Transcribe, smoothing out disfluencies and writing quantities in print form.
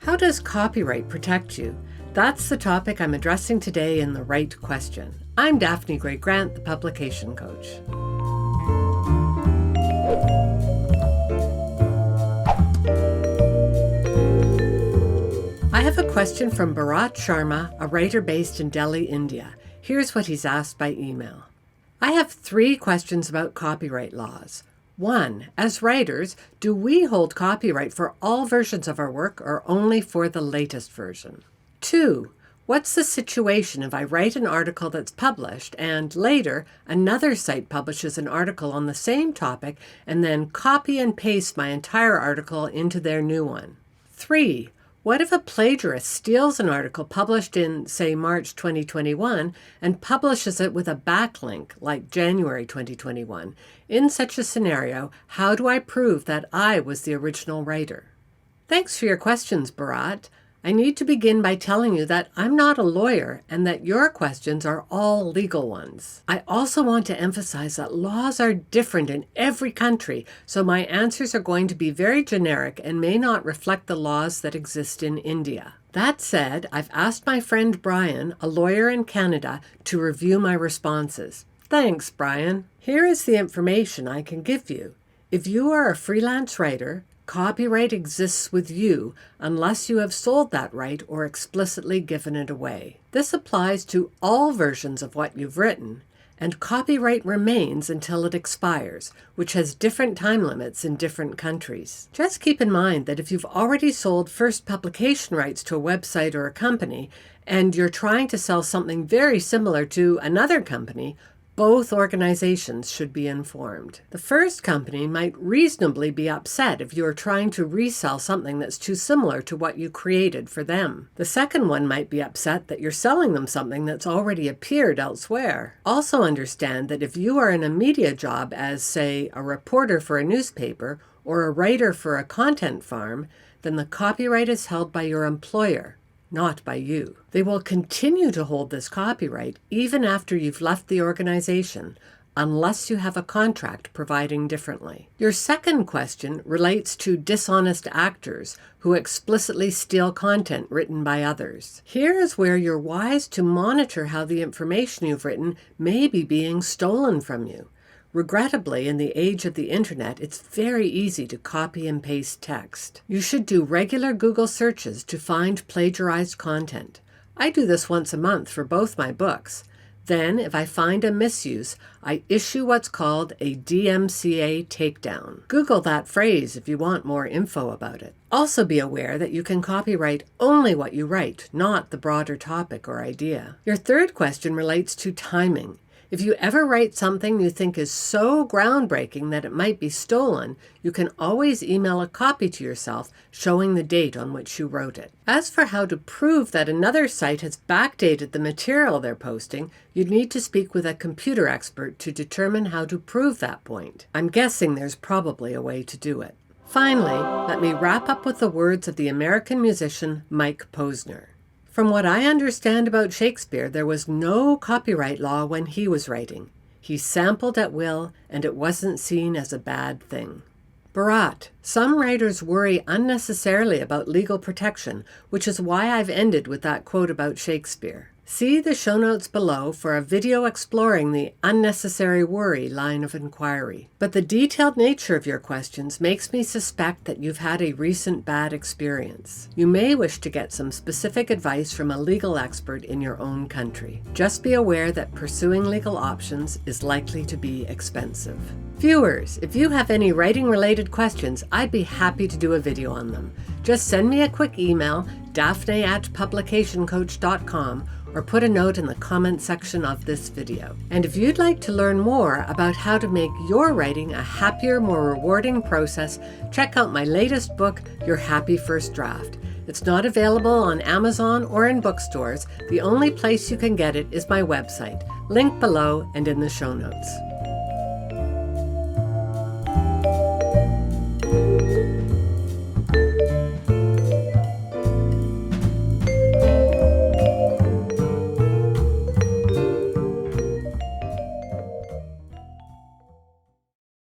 How does copyright protect you? That's the topic I'm addressing today in The Right Question. I'm Daphne Gray Grant, the publication coach. I have a question from Bharat Sharma, a writer based in Delhi, India. Here's what he's asked by email. I have 3 questions about copyright laws. 1. As writers, do we hold copyright for all versions of our work or only for the latest version? 2. What's the situation if I write an article that's published and later another site publishes an article on the same topic and then copy and paste my entire article into their new one? 3. What if a plagiarist steals an article published in, say, March 2021 and publishes it with a backlink like January 2021? In such a scenario, how do I prove that I was the original writer? Thanks for your questions, Bharat. I need to begin by telling you that I'm not a lawyer and that your questions are all legal ones. I also want to emphasize that laws are different in every country, so my answers are going to be very generic and may not reflect the laws that exist in India. That said, I've asked my friend Brian, a lawyer in Canada, to review my responses. Thanks, Brian. Here is the information I can give you. If you are a freelance writer, copyright exists with you unless you have sold that right or explicitly given it away. This applies to all versions of what you've written, and copyright remains until it expires, which has different time limits in different countries. Just keep in mind that if you've already sold first publication rights to a website or a company, and you're trying to sell something very similar to another company, both organizations should be informed. The first company might reasonably be upset if you are trying to resell something that's too similar to what you created for them. The second one might be upset that you're selling them something that's already appeared elsewhere. Also understand that if you are in a media job as, say, a reporter for a newspaper or a writer for a content farm, then the copyright is held by your employer, not by you. They will continue to hold this copyright even after you've left the organization, unless you have a contract providing differently. Your second question relates to dishonest actors who explicitly steal content written by others. Here is where you're wise to monitor how the information you've written may be being stolen from you. Regrettably, in the age of the internet, it's very easy to copy and paste text. You should do regular Google searches to find plagiarized content. I do this once a month for both my books. Then, if I find a misuse, I issue what's called a DMCA takedown. Google that phrase if you want more info about it. Also be aware that you can copyright only what you write, not the broader topic or idea. Your third question relates to timing. If you ever write something you think is so groundbreaking that it might be stolen, you can always email a copy to yourself showing the date on which you wrote it. As for how to prove that another site has backdated the material they're posting, you'd need to speak with a computer expert to determine how to prove that point. I'm guessing there's probably a way to do it. Finally, let me wrap up with the words of the American musician Mike Posner. From what I understand about Shakespeare, there was no copyright law when he was writing. He sampled at will, and it wasn't seen as a bad thing. Bharat, some writers worry unnecessarily about legal protection, which is why I've ended with that quote about Shakespeare. See the show notes below for a video exploring the unnecessary worry line of inquiry. But the detailed nature of your questions makes me suspect that you've had a recent bad experience. You may wish to get some specific advice from a legal expert in your own country. Just be aware that pursuing legal options is likely to be expensive. Viewers, if you have any writing-related questions, I'd be happy to do a video on them. Just send me a quick email, daphne@publicationcoach.com, or put a note in the comment section of this video. And if you'd like to learn more about how to make your writing a happier, more rewarding process, check out my latest book, Your Happy First Draft. It's not available on Amazon or in bookstores. The only place you can get it is my website, linked below and in the show notes.